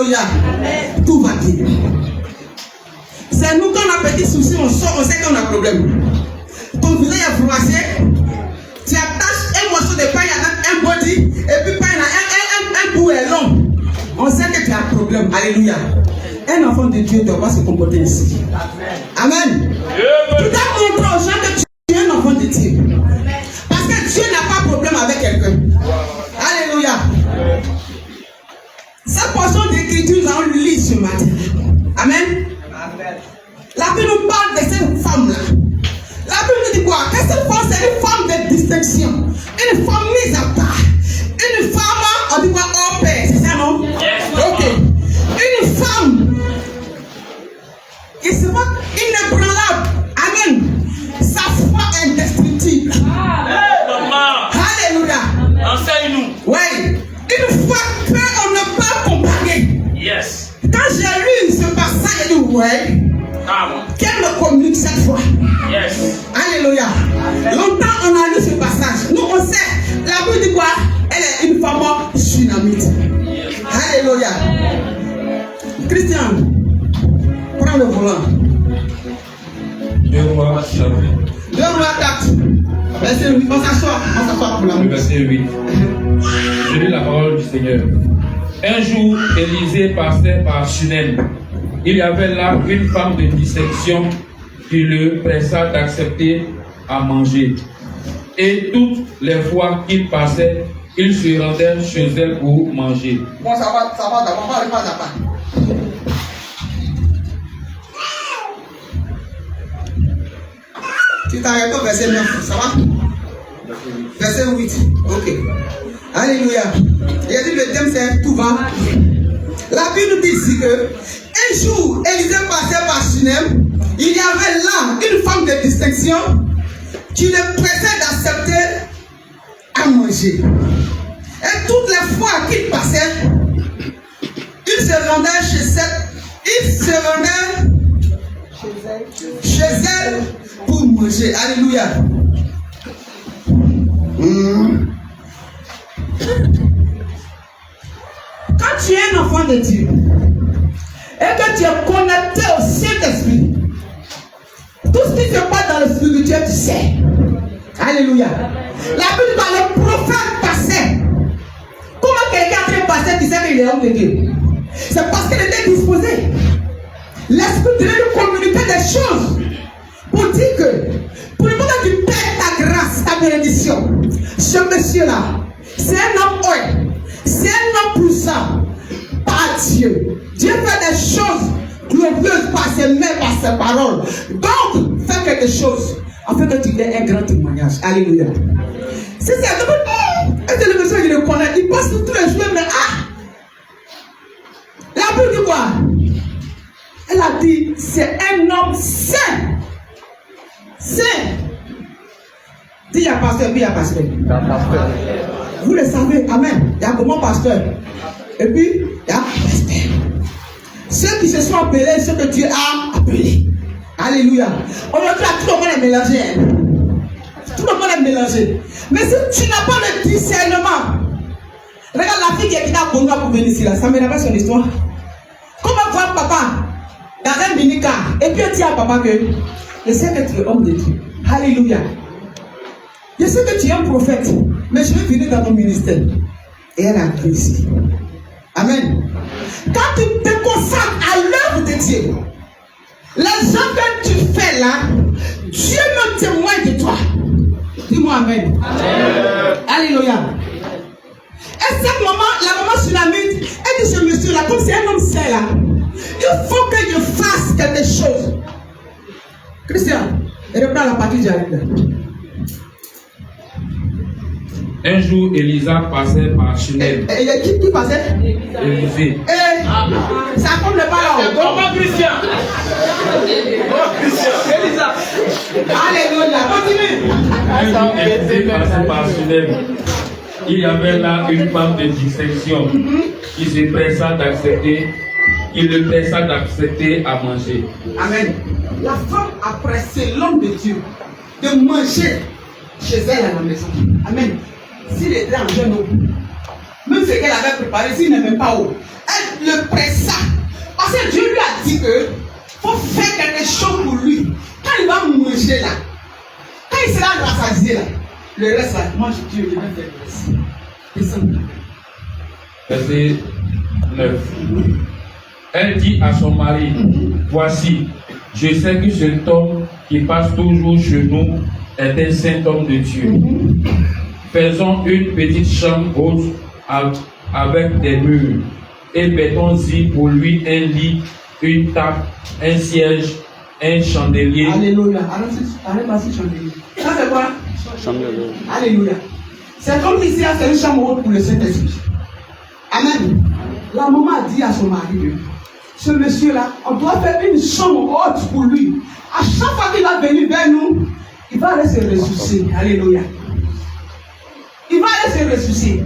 Alléluia. Tout va bien. C'est nous, quand on a petit souci, on sort, on sait qu'on a un problème. Ton visage est froissé, tu attaches un morceau de pain à un body, et puis pain un bout est long. On sait que tu as un problème. Alléluia. Un enfant de Dieu doit pas se comporter ainsi. Amen. Tu dois montrer aux gens que tu es un enfant de Dieu. Parce que Dieu n'a pas de problème avec quelqu'un. Alléluia. Cette portion d'écriture, nous allons lire ce matin. Amen. La Bible nous parle de cette femme-là. La Bible nous dit quoi? Que cette femme, c'est une femme de distinction. Une femme mise à part. Une femme, on dit quoi? Hors pair. C'est ça, non? Ok. Une femme qui se voit inébranlable. Amen. Sa foi indestructible. Alléluia. Enseigne-nous. Oui. Une foi qu'on ne peut pas comparer. Yes. Quand j'ai lu ce passage, j'ai dit, ouais. Qu'elle me communique cette foi. Yes. Alléluia. Longtemps on a lu ce passage. Nous on sait. La Bible dit quoi? Elle est une femme tsunamite. Alléluia. Christian, prends le volant. 2 Rois chapitre. 2 Rois 4. Verset 8. On s'assoit pour la musique. Verset 8. Je lis la parole du Seigneur. Un jour, Élisée passait par Shunem. Il y avait là une femme de distinction qui le pressa d'accepter à manger. Et toutes les fois qu'il passait, il se rendait chez elle pour manger. Bon, ça va, d'abord, on va aller pas à pas. Tu t'arrêtes au verset 9, ça va? Verset 8, ok. Alléluia. Il a dit le thème c'est tout va. La Bible nous dit ici que un jour, Élisée passait par Shunem. Il y avait là une femme de distinction qui le pressait d'accepter à manger. Et toutes les fois qu'il passait, il se rendait chez elle pour manger. Alléluia. Quand tu es un enfant de Dieu et que tu es connecté au Saint-Esprit, tout ce qui se passe dans le spirituel, tu sais. Alléluia. La Bible dit que le prophète passait. Comment quelqu'un est en train de passer, tu sais qu'il est homme de Dieu? C'est parce qu'il était disposé. L'Esprit devait lui communiquer des choses pour dire que, pour le moment que tu perds ta grâce, ta bénédiction, ce monsieur-là, c'est un homme ouais. C'est un homme puissant par Dieu. Dieu fait des choses glorieuses par ses mains, par ses paroles. Donc, fais quelque chose afin que tu aies un grand témoignage. Alléluia. C'est ça. Est-ce que le monsieur, il le connaît? Il passe tous les jours, mais la Bible dit quoi? Elle a dit, c'est un homme saint. Saint. Dis, il y a pasteur, puis il y a pasteur. Vous le savez, amen. Il y a comment pasteur? Et puis, il y a pasteur. Ceux qui se sont appelés, ceux que Dieu a appelés. Alléluia. Aujourd'hui, tout le monde est mélangé. Tout le monde est mélangé. Mais si tu n'as pas le discernement, regarde la fille qui est à Congo pour venir ici, là, ça ne m'énerve pas son histoire. Comment voir papa dans un mini-car et puis elle dit à papa que je sais que tu es homme de Dieu. Alléluia. Je sais que tu es un prophète, mais je vais venir dans ton ministère. Et elle a cru ici. Amen. Quand tu te consacres à l'œuvre de Dieu, les œuvres que tu fais là, Dieu me témoigne de toi. Dis-moi amen. Amen. Alléluia. Et cette maman, la maman Shulamite, elle dit ce monsieur-là, comme c'est un homme saint là, il faut que je fasse quelque chose. Christian, reprends la partie j'arrive là. Un jour, Élisa passait par Shunem. Et qui passait? Élisée. Ça compte le ballon. Comment Christian? Élisa. Alléluia. Continue. Un jour, Élisée passait par Shunem. Il y avait là une femme de distinction qui se pressa d'accepter, qui le pressa d'accepter à manger. Amen. La femme a pressé l'homme de Dieu de manger chez elle à la maison. Amen. S'il était en jeune, même ce qu'elle avait préparé, s'il n'aimait pas haut, Elle le pressa. Parce que Dieu lui a dit que faut faire quelque chose pour lui. Quand il va manger là, quand il sera rassasié là, le reste là, moi je vais faire le reste. Descends. Verset 9. Elle dit à son mari, voici, je sais que cet homme qui passe toujours chez nous est un saint homme de Dieu. Faisons une petite chambre haute avec des murs et mettons-y pour lui un lit, une table, un siège, un chandelier. Alléluia. Allez-y, chandelier. Ça c'est quoi? Chandelier. Alléluia. C'est comme ici, c'est une chambre haute pour le Saint-Esprit. Amen. La maman a dit à son mari, ce monsieur-là, on doit faire une chambre haute pour lui. À chaque fois qu'il va venir vers nous, il va aller se ressusciter. Alléluia. Il va aller se ressusciter.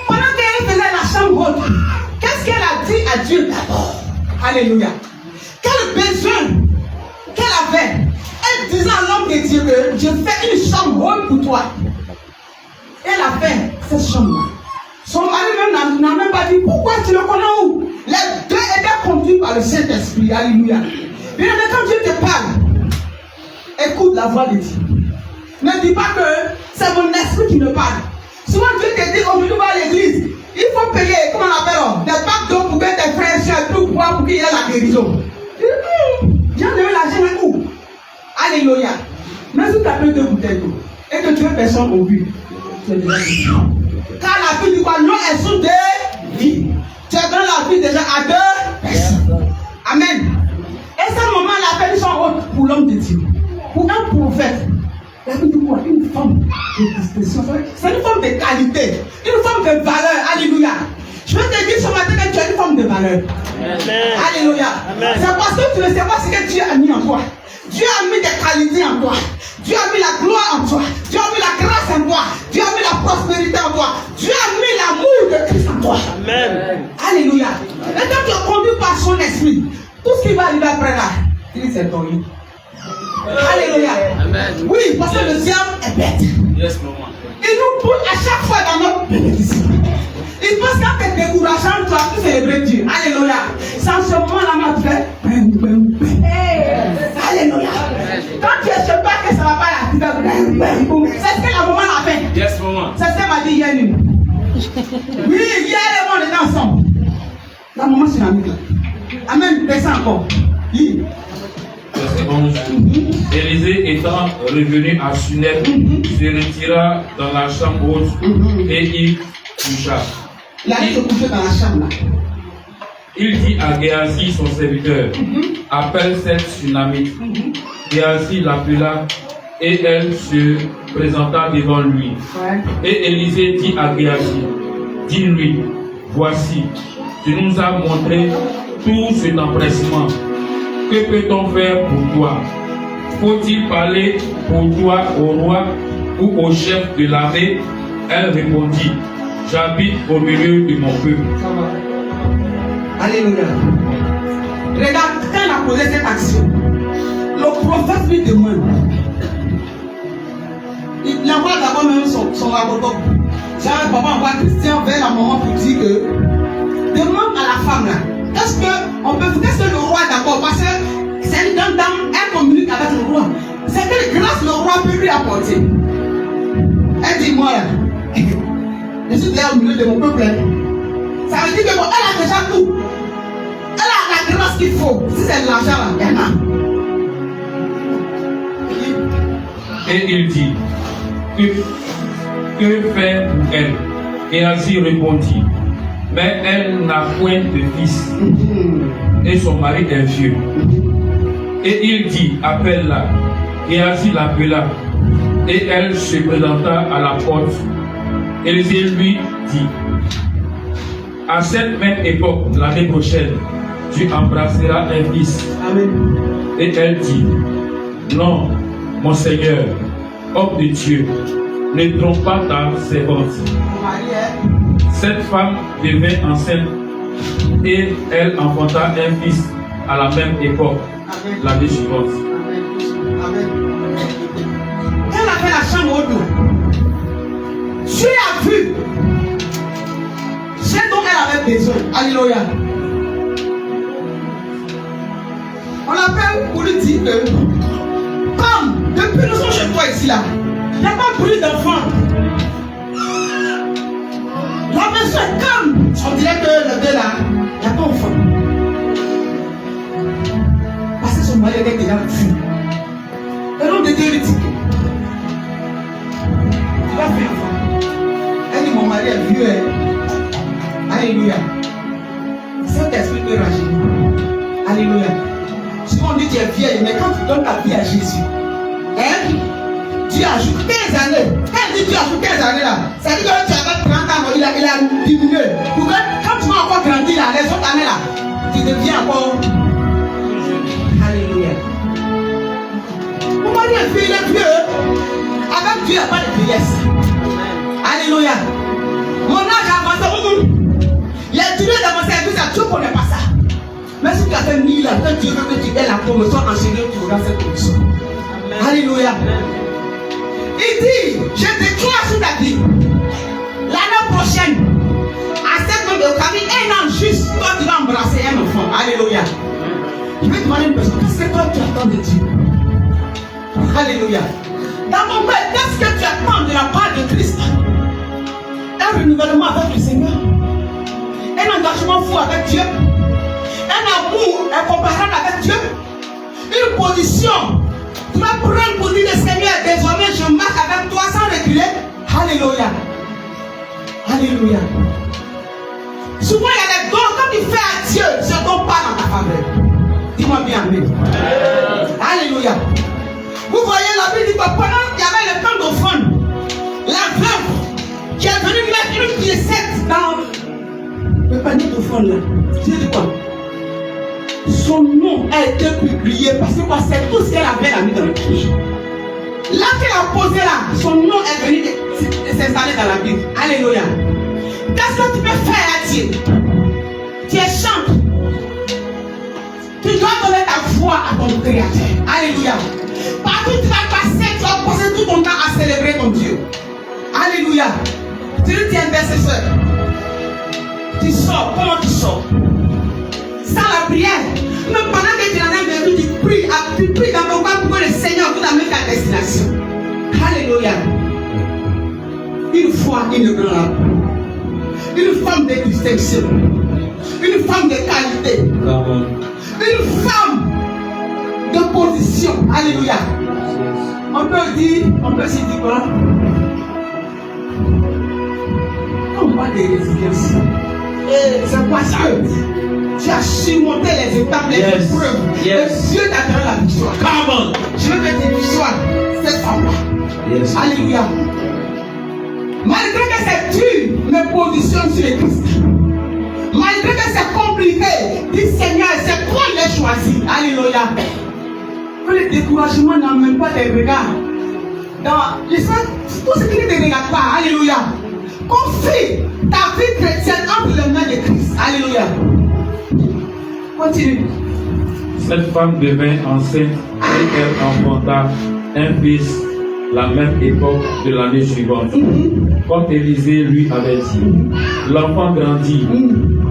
Pendant qu'elle faisait la chambre haute, qu'est-ce qu'elle a dit à Dieu d'abord? Alléluia. Quel besoin qu'elle avait. Elle disait à l'homme de Dieu que je fais une chambre haute pour toi. Elle a fait cette chambre-là. Son mari même n'a même pas dit pourquoi tu le connais où? Les deux étaient conduits par le Saint-Esprit. Alléluia. Bien aimé, quand Dieu te parle, écoute la voix de Dieu. Ne dis pas que c'est mon esprit qui me parle. Souvent Dieu te dit aujourd'hui va à l'église. Il faut payer, comment on appelle, des packs d'eau pour que tes frères soient tout pour qu'il y ait la guérison. Dieu ne veut l'argent où? Alléluia. Mais si tu as pris 2 bouteilles d'eau et que tu veux personne au but, tu es déjà dit. Car la vie du quoi, l'eau est sous des vies. Tu as donné la vie déjà à 2 personnes. Amen. Et ce moment-là, elle a fait une chambre haute pour l'homme de Dieu. Pour un prophète. La vie du quoi, une femme de distinction. C'est une femme de qualité. Une femme de valeur. Alléluia. Je veux te dire ce matin que tu es une femme de valeur. Amen. Alléluia. C'est parce que tu ne sais pas ce que Dieu a mis en toi. Dieu a mis des qualités en toi. Dieu a mis la gloire en toi. Dieu a mis la grâce en toi. Dieu a mis la prospérité en toi. Dieu a mis l'amour de Christ en toi. Amen. Alléluia. Et quand tu es conduit par son esprit, tout ce qui va arriver après là, il dit c'est ton lit. Alléluia. Amen. Oui, parce que le diable est bête. Yes, maman. Il nous pousse à chaque fois dans notre bénédiction. Il pense quand tu es décourageant, tu vas plus célébrer Dieu. Alléluia. Sans ce moment-là, tu fais. Alléluia. Quand tu es sûr pas que ça ne va pas là, tu fais. C'est ce que la maman a fait. Yes, maman. C'est ce qu'elle m'a dit hier nuit. Oui, hier on était ensemble. La maman c'est l'ami là. Amen. Descends encore. Oui. Verset 11. Élisée étant revenu à Sunem, se retira dans la chambre haute et il coucha. Il allait se coucher dans la chambre là. Il dit à Géasi, son serviteur, appelle cette Sunamite. Géasi l'appela et elle se présenta devant lui. Et Élisée dit à Géasi, dis-lui, voici, tu nous as montré tout cet empressement. Que peut-on faire pour toi? Faut-il parler pour toi au roi ou au chef de l'armée? Elle répondit, j'habite au milieu de mon peuple. Alléluia. Regarde, quand elle a posé cette action, le prophète lui demande. Il envoie d'abord même son avocat. Genre, papa envoie Christian vers la maman pour dire que demande à la femme là. Qu'est-ce que le roi d'abord, parce que c'est une dame, elle communique avec le roi. C'est quelle grâce le roi peut lui apporter. Elle dit, moi là, je suis là au milieu de mon peuple. Ça veut dire que bon, elle a déjà tout. Elle a la grâce qu'il faut. Si c'est de l'argent là, elle a. Et il dit, que faire pour elle? Géasi répondit, mais elle n'a point de fils, et son mari est vieux. Et il dit, appelle-la. Géasi l'appela, et elle se présenta à la porte. Élisée lui dit, à cette même époque, l'année prochaine, tu embrasseras un fils. Amen. Et elle dit, non, mon Seigneur, homme de Dieu, ne trompe pas ta servante. Cette femme devint enceinte et elle enfanta un fils à la même époque, l'année suivante. Amen. Elle a fait la chambre au dos. Dieu a vu ce dont elle avait besoin. Alléluia. On appelle pour lui dire que, comme depuis nous sommes chez toi ici là, il n'y a pas bruit d'enfant. La maison est calme. On dirait que le gars là, il n'y a pas d'enfant. Parce que son mari est déjà fou. Et l'homme de Dieu lui dit, tu vas faire enfant. Elle dit, mon mari est vieux. Alléluia. Cet esprit peut rager. Alléluia. Souvent on dit tu es vieille, mais quand tu donnes ta vie à Jésus, Dieu ajoute 15 années. Quand dit Dieu ajoute 15 années là, ça veut dire que tu avais 30 ans, il a diminué. Pour que quand tu vas encore grandir là, les autres années là, tu deviens encore. Alléluia. Mon mari est vieux, il est vieux. Avec Dieu, il n'y a pas de vieillesse. Alléluia. Mon âge a avancé. Il y a duré d'avancer, ça, Dieu ne connaît pas ça. Mais si tu as fait 1000 ans, que Dieu veut que tu aies la promotion enseignée, tu auras cette promotion. Alléluia. Il dit, je déclare sur ta vie, l'année prochaine, à cette même occasion, un an juste, toi tu vas embrasser un enfant. Alléluia. Je vais te demander une question, qu'est-ce que toi tu attends de Dieu? Alléluia. Dans mon père, qu'est-ce que tu attends de la part de Christ? Un renouvellement avec le Seigneur, un engagement fou avec Dieu, un amour incomparable avec Dieu, une position. Tu vas prendre pour dire, Seigneur, désormais je marche avec toi sans reculer. Alléluia. Alléluia. Souvent il y a des dons, quand tu fais à Dieu, ce don part dans ta faveur. Dis-moi bien, amen. Alléluia. Vous voyez, la Bible dit que pendant qu'il y avait le temps d'offrande, la veuve qui est venue mettre une piécette dans le panier d'offrande là. Tu dis quoi? Son nom a été publié parce que c'est tout ce qu'elle avait mis dans le pied. Là qu'elle a posé là, son nom est venu s'installer dans la Bible. Alléluia. Qu'est-ce que tu peux faire à Dieu? Tu es chante. Tu dois donner ta foi à ton Créateur. Alléluia. Partout où tu vas passer, tu vas passer tout ton temps à célébrer ton Dieu. Alléluia. Tu es intercesseur. Tu sors. Comment tu sors? Sans la prière. Même pendant que tu es dans un verre, tu pries dans ton corps pour que le Seigneur vous amène ta destination. Alléluia. Une foi inébranlable. Une femme de distinction. Une femme de qualité. Une femme de position. Alléluia. On peut se dire quoi? On parle de résilience. C'est parce que tu as surmonté les étapes, les épreuves. Yes. Dieu t'a donné la victoire. Come on. Je veux que tu victoire cette femme-là. Yes. Alléluia. Malgré que c'est dur, me positionne sur le Christ. Malgré que c'est compliqué, dis Seigneur, c'est toi qui l'as choisi. Alléluia. Que le découragement n'amène pas des regards. Dans l'histoire, tout ce qui ne te regarde pas. Alléluia. Confie ta vie chrétienne entre les mains de Christ. Alléluia. Continue. Cette femme devint enceinte et elle enfanta un fils la même époque de l'année suivante. Comme Élisée lui avait dit. L'enfant grandit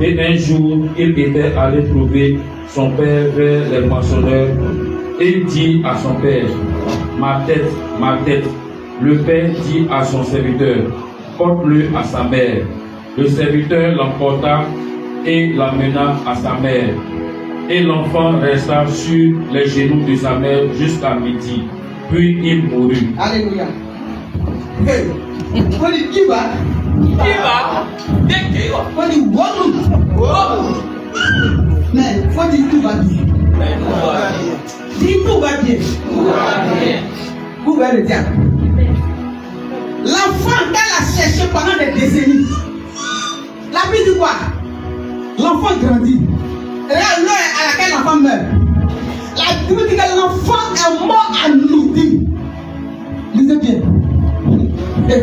et un jour il était allé trouver son père vers les moissonneurs et dit à son père, ma tête, ma tête. Le père dit à son serviteur, porte-le à sa mère. Le serviteur l'emporta et l'amena à sa mère. Et l'enfant resta sur les genoux de sa mère jusqu'à midi. Puis il mourut. Alléluia. Hey. Quand il dit va, quand il voit mais faut dire tout va bien. Dis tout va bien. Vous verrez le diable. L'enfant qu'elle a cherché pendant des décennies. La Bible dit quoi? L'enfant grandit. Et là, l'heure à laquelle l'enfant meurt. La Bible dit que l'enfant est mort à midi. Lisez bien. Mais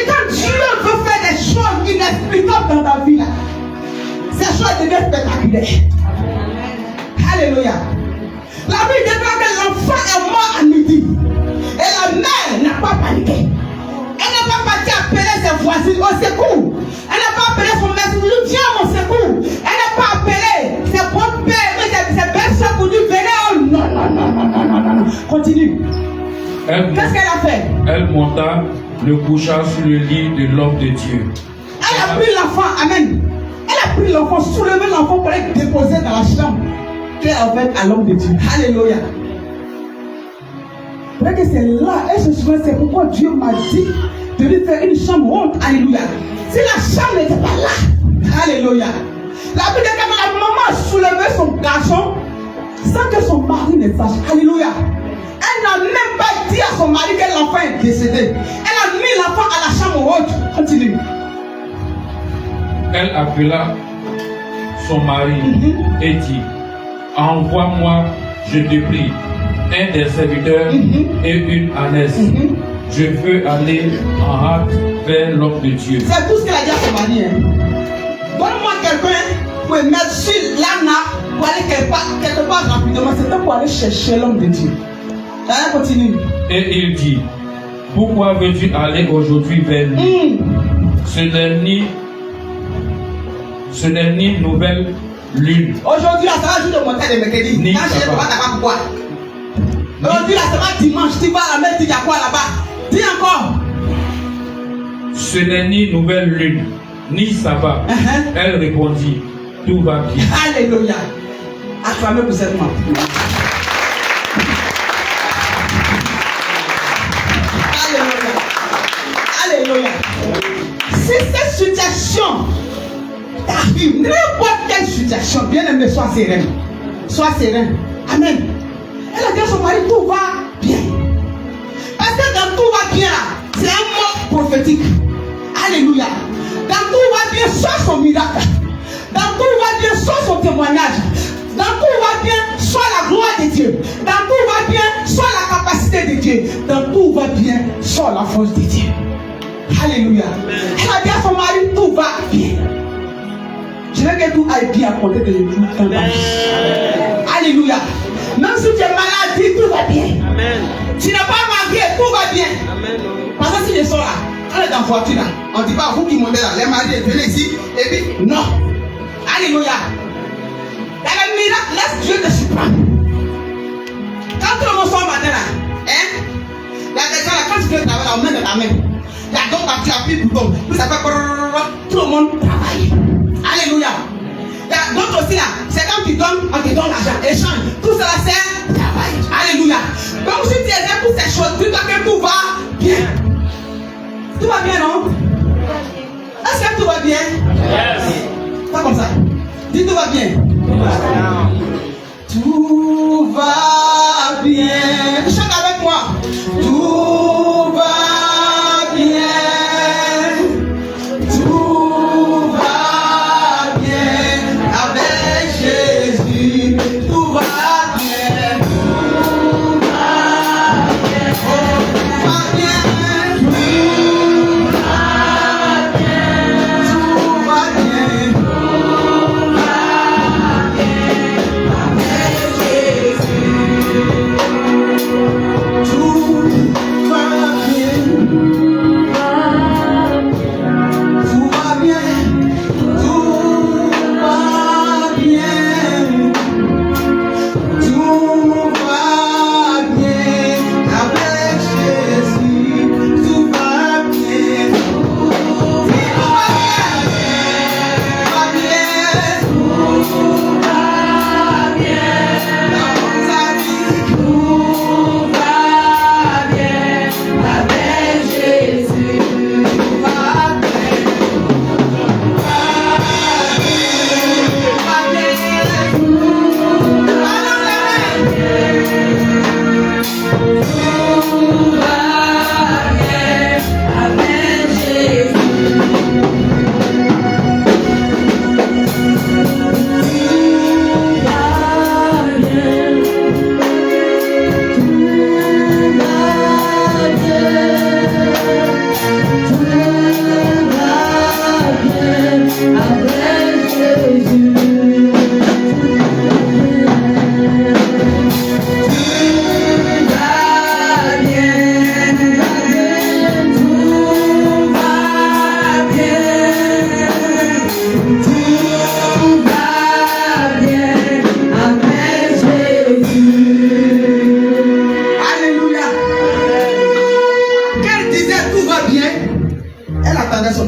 quand Dieu veut faire des choses inexplicables dans ta vie, là, ces choses deviennent spectaculaires. Alléluia. La Bible dit que l'enfant est mort à midi. Et la mère n'a pas paniqué. Elle n'a pas parti appeler ses voisines au secours. Elle n'a pas appelé son Continue. Elle, Qu'est-ce qu'elle a fait? elle monta, le coucha sur le lit de l'homme de Dieu. Elle a pris l'enfant, amen. Elle a pris l'enfant, soulevé l'enfant pour être déposé dans la chambre qu'elle a faite à l'homme de Dieu. Alléluia. Vrai que c'est là, elle se souvient, c'est pourquoi Dieu m'a dit de lui faire une chambre haute. Alléluia. Si la chambre n'était pas là, alléluia. La Bible dit que la maman a soulevé son garçon sans que son mari ne sache. Alléluia. Elle n'a même pas dit à son mari que l'enfant est décédé. Elle a mis l'enfant à la chambre haute. Continue. Elle appela son mari et dit, envoie-moi, je te prie, un des serviteurs et une ânesse. Je veux aller en hâte vers l'homme de Dieu. C'est tout ce qu'elle a dit à son mari. Hein. Donne-moi quelqu'un pour mettre sur l'âne pour aller quelque part rapidement. C'était pour aller chercher l'homme de Dieu. Allez, continue. Et il dit, pourquoi veux-tu aller aujourd'hui vers lui? Ce n'est ni nouvelle lune. Aujourd'hui, là, ça va juste de monter les mercredis. Quand je ne sais pas pourquoi. Aujourd'hui, là, ça va dimanche. Tu vas à la messe, tu dis à quoi là-bas? Dis encore. Ce n'est ni nouvelle lune, ni sabbat. Elle répondit, tout va bien. Alléluia. Acclamez pour cette main. Alléluia. Alléluia. Si cette situation t'arrive, n'importe quelle situation, bien aimé, sois serein. Sois serein. Amen. Elle a dit à son mari, tout va bien. Parce que dans tout va bien, c'est un mot prophétique. Alléluia. Dans tout va bien, soit son miracle. Dans tout va bien, soit son témoignage. Dans tout va bien, soit la gloire de Dieu. Dans tout va bien, soit la capacité de Dieu. Dans tout va bien, soit la force de Dieu. Alléluia. Elle a dit à son mari, tout va bien. Je veux que tout aille bien à côté de tout dans ta vie. Alléluia. Même si tu es malade, tout va bien. Amen. Tu n'es pas marié, tout va bien. Amen. Parce que si je sors là, on est dans la voiture là, on ne dit pas vous qui montez là, les mariés, venez ici, et puis non. Alléluia. Dans le miracle, laisse Dieu te surprendre. Quand tout le monde sort matin là, hein, il y a des gens là, quand tu fais le travail, on met dans ta main. Il y a donc tu appuies le bouton, puis ça fait tout le monde travaille. Alléluia. Il y a d'autres aussi là, c'est quand tu donnes, on te donne l'argent, échange. Tout cela c'est travail. Alléluia. Donc si tu es pour ces choses, dis-toi que tout va bien. Tout va bien, non? Est-ce que tout va bien? Yes. Pas comme ça. Dis tout va bien. Tout va bien. Chante avec moi. Tout va bien. Tout va bien. Avec Jésus, tout va bien. Tout va bien. Oh, tout va bien. Tout va bien. Tout va bien. Tout va bien. Avec Jésus.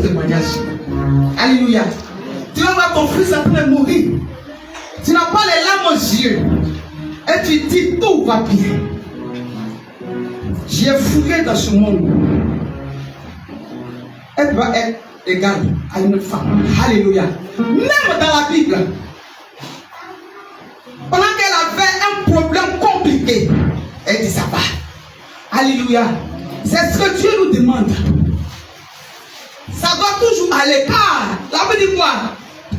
témoignage. Alléluia. Tu vas voir ton fils en train de mourir. Tu n'as pas les larmes aux yeux. Et tu dis tout va bien. J'ai fouillé dans ce monde. Elle doit être égale à une femme. Alléluia. Même dans la Bible, pendant qu'elle avait un problème compliqué, elle dit ça va. Alléluia. C'est ce que Dieu nous demande. Ça doit toujours à l'écart. La Bible dit quoi?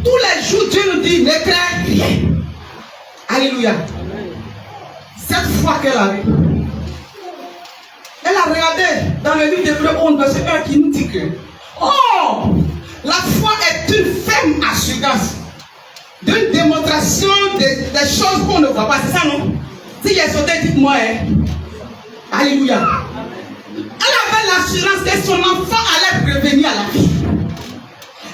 Tous les jours, Dieu nous dit, ne crains rien. Alléluia. Cette fois qu'elle arrive, elle a regardé dans le livre d'Hébreux 11, verset 1 qui nous dit que oh, la foi est une ferme assurance d'une démonstration des choses qu'on ne voit pas. C'est ça, non? Si il est sauté, dites-moi. Alléluia. Elle avait l'assurance que son enfant allait revenir à la vie.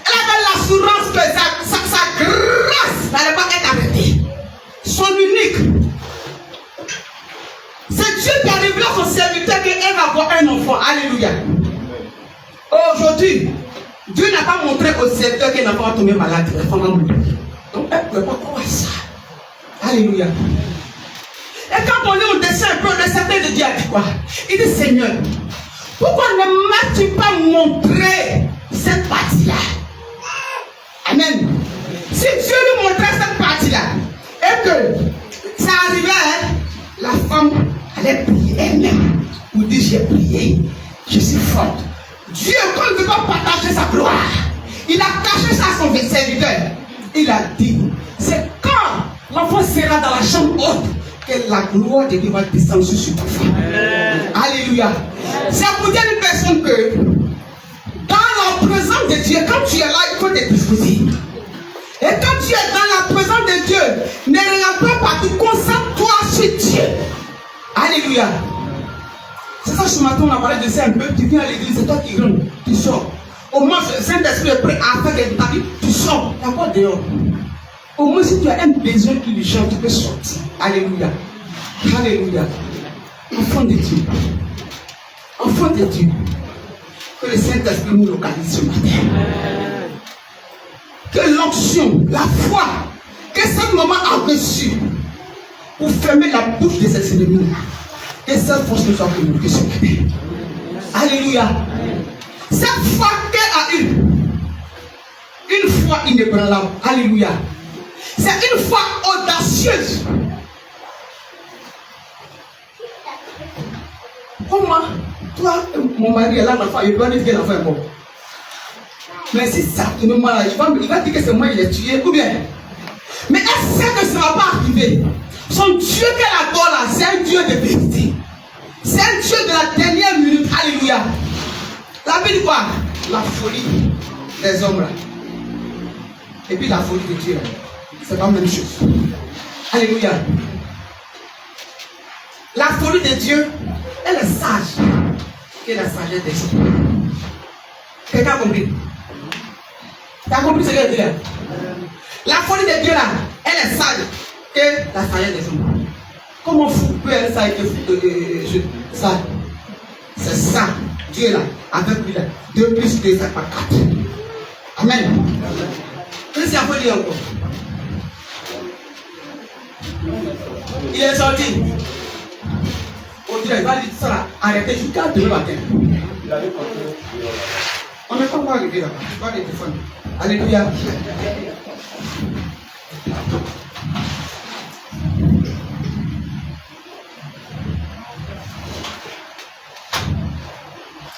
Elle avait l'assurance que sa grâce n'allait pas être arrêtée. Son unique. C'est Dieu qui a révélé à son serviteur qu'elle va avoir un enfant. Alléluia. Aujourd'hui, Dieu n'a pas montré au serviteur qu'un enfant va tomber malade. La femme va mourir. Donc elle ne peut pas croire ça. Alléluia. Et quand on est au dessin un peu, le serviteur de Dieu a dit quoi? Il dit Seigneur, pourquoi ne m'as-tu pas montré cette partie-là? Amen. Si Dieu lui montrait cette partie-là, et que ça arrivait, la femme allait prier elle-même. Pour dire j'ai prié, je suis forte. Dieu, quand il ne veut pas partager sa gloire, il a caché ça à son serviteur. Il a dit, c'est quand l'enfant sera dans la chambre haute que la gloire de Dieu va descendre sur ta femme. Alléluia. C'est pour dire à une personne que dans la présence de Dieu, quand tu es là, il faut te disposer. Et quand tu es dans la présence de Dieu, ne regarde pas partout, concentre-toi sur Dieu. Alléluia. C'est ça, ce matin, on a parlé de ça un peu. Tu viens à l'église, c'est toi qui rentres, tu sors. Au moins, le Saint-Esprit est prêt à faire quelque chose, tu sors. Il n'y a pas dehors. Au moins, si tu as un besoin urgent, tu peux sortir. Alléluia. Alléluia. Enfant de Dieu. Enfant de Dieu. Que le Saint-Esprit nous localise ce matin. Que l'onction, la foi, que ce moment a reçu pour fermer la bouche de ses ennemis. Que cette force ne soit communiquée ce matin. Alléluia. Cette foi qu'elle a eue, une foi inébranlable. Alléluia. C'est une foi audacieuse. Comment toi, mon mari est là, l'enfant, il doit dire que l'enfant est mort. Mais c'est ça, il va dire que c'est moi qui l'ai tué, ou bien. Mais elle sait que ça ne va pas arriver. Son Dieu qu'elle adore là, c'est un Dieu de vérité. C'est un Dieu de la dernière minute. Alléluia. La Bible dit quoi? La folie des hommes là. Et puis la folie de Dieu là. C'est pas la même chose. Alléluia. La folie de Dieu, elle est sage. Que la sagesse des hommes. Quelqu'un a compris? Tu as compris ce qu'elle dit là? La folie de Dieu là, elle est sage que la sagesse des hommes. Comment fou peut être sage que sage? C'est ça. Dieu là, avec lui là. 2 plus 2, ça fait 4. Amen. Qu'est-ce qu'il faut dire encore? Il est sorti. On dirait, il va dire ça là, arrêtez jusqu'à demain matin. On n'est pas encore arrivé là-bas. Je vais aller défendre. Alléluia.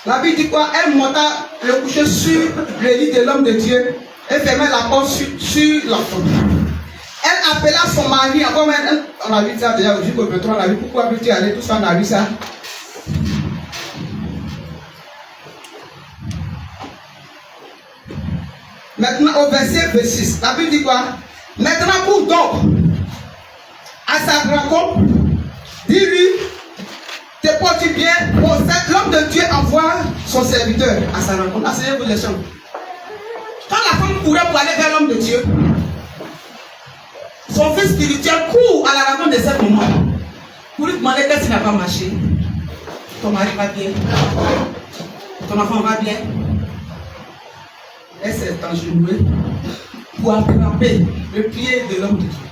La Bible dit quoi? Elle monta le coucher sur le lit de l'homme de Dieu et fermait la porte sur l'enfant. Elle appela son mari, on a vu ça déjà jusqu'au 23, on a vu pourquoi tu allais, tout ça, on a vu ça. Maintenant au verset 26, la Bible dit quoi? Maintenant cours donc à sa rencontre, dis-lui, te portes bien, l'homme de Dieu envoie son serviteur à sa rencontre. Asseyez-vous les gens. Quand la femme courait pour aller vers l'homme de Dieu, son fils spirituel court à la rencontre de cette maman pour lui demander qu'est-ce qui n'a pas marché. Ton mari va bien, ton enfant va bien. Elle s'est engenouillée pour attraper le pied de l'homme de Dieu.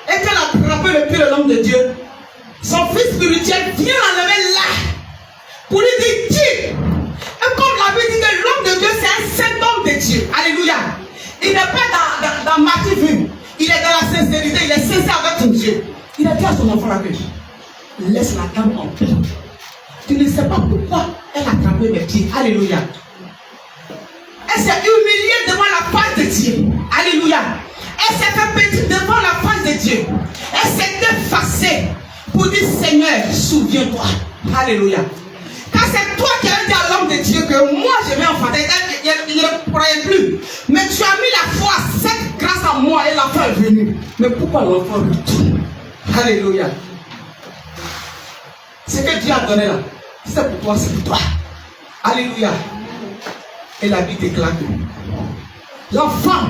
Et qu'elle a attrapé le pied de l'homme de Dieu, son fils spirituel vient l'enlever là pour lui dire Dieu. Et comme la Bible dit que l'homme de Dieu, c'est un saint homme de Dieu. Alléluia. Il n'est pas dans martyrisme. Il est dans la sincérité. Il est sincère avec son Dieu. Il a dit à son enfant la paix. Laisse la dame en paix. Tu ne sais pas pourquoi elle a attrapé mes pieds. Alléluia. Elle s'est humiliée devant la face de Dieu. Alléluia. Elle s'est fait petite devant la face de Dieu. Elle s'est effacée pour dire Seigneur, souviens-toi. Alléluia. Car c'est toi qui as dit à l'homme de Dieu que moi je vais enfanter. Il ne croyait plus. Mais tu as mis la foi, cette grâce à moi et l'enfant est venu. Mais pourquoi l'enfant retourne? Alléluia. Ce que Dieu a donné là, c'est pour toi, c'est pour toi. Alléluia. Et la vie déclare que l'enfant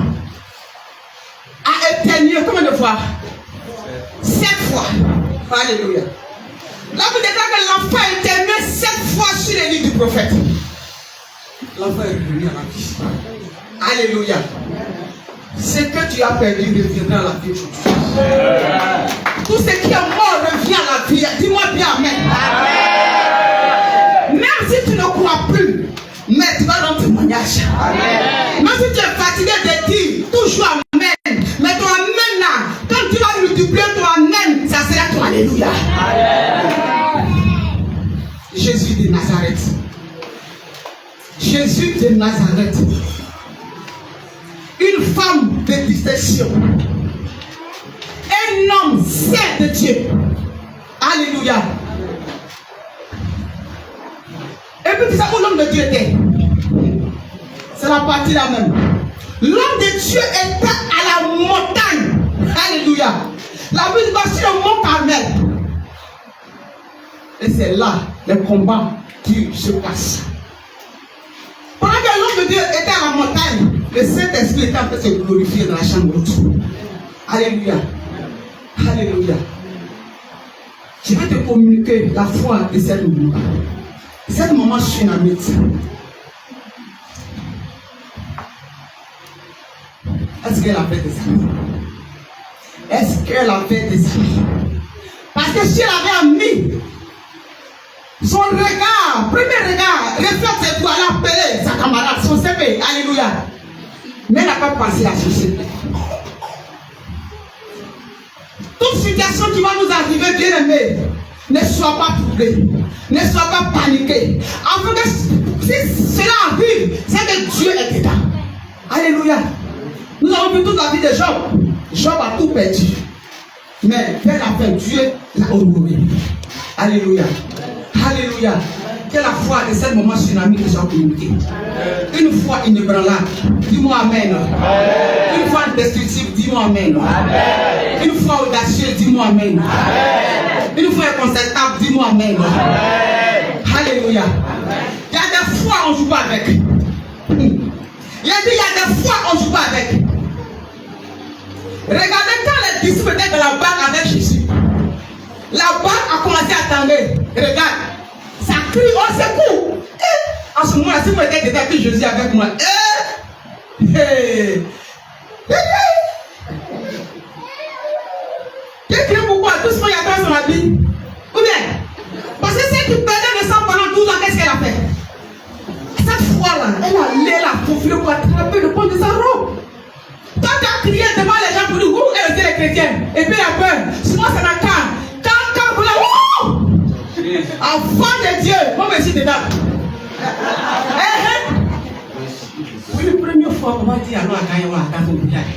a éternué combien de fois? 7 fois. Alléluia. La Bible déclare que l'enfant a éternué 7 fois sur les lits du prophète. L'enfant est revenu à la vie. Alléluia. Ce que tu as perdu reviendra à la vie aujourd'hui. Tout ce qui est mort revient à la vie. Dis-moi bien Amen. Amen. Même si tu ne crois plus, mais tu vas rendre témoignage. Amen. Même si tu es fatigué de dire toujours Amen, mais ton Amen là, quand tu vas multiplier ton Amen, ça sera ton Alléluia. Amen. Jésus de Nazareth. Jésus de Nazareth. Une femme de distinction. Un homme saint de Dieu. Alléluia. Et puis tu sais où l'homme de Dieu était? C'est la partie là même. L'homme de Dieu était à la montagne. Alléluia. La Bible va sur le mont Carmel. Et c'est là le combat qui se passe. Pendant que l'homme de Dieu était à la montagne, le Saint-Esprit était en train de se glorifier dans la chambre haute. Alléluia. Alléluia. Je vais te communiquer la foi de cette maman. Cette maman tsunamite. Est-ce qu'elle avait des amis? Est-ce qu'elle avait des amis? Parce que si elle avait amis, son regard, premier regard, reflète ses doigts, elle a appelé sa camarade, son CP. Alléluia. Mais elle n'a pas pensé à son CP. Toute situation qui va nous arriver, bien aimé, ne sois pas troublé, ne sois pas paniqué. Afin que si cela arrive, c'est que Dieu est dedans. Alléluia. Nous avons vu toute la vie de Job. Job a tout perdu. Mais vers la fin, Dieu l'a honoré. Alléluia. Alléluia. Que la foi de cette maman tsunami que j'ai communiqué. Une foi inébranlable. Dis-moi Amen. Une foi indestructible. Dis-moi Amen. Une foi audacieuse. Dis-moi Amen. Une foi inconcertable. Dis-moi Amen. Alléluia. Il y a des fois on ne joue pas avec. Il a dit il y a des fois on ne joue pas avec. Regardez quand les disciples étaient dans la barque avec Jésus. La barque a commencé à tanguer. Regarde. Ça crie au secours. En ce moment-là, si moi j'étais dedans, puis Jésus avec moi. Quelqu'un pourquoi tout ce qu'il y a dans son habit? Ou bien, parce que celle qui perdait le sang pendant 12 ans, qu'est-ce qu'elle a fait? Cette fois-là, elle a allé la profiler pour attraper le pont de sa robe. Quand tu as crié devant les gens pour dire, où est les chrétiens? Et puis la peur, sinon ça n'a qu'à. Quand vous l'avez, enfant de Dieu, moi je suis dedans. Oui, la première fois, on va dire alors à Gaïwa, dans son village.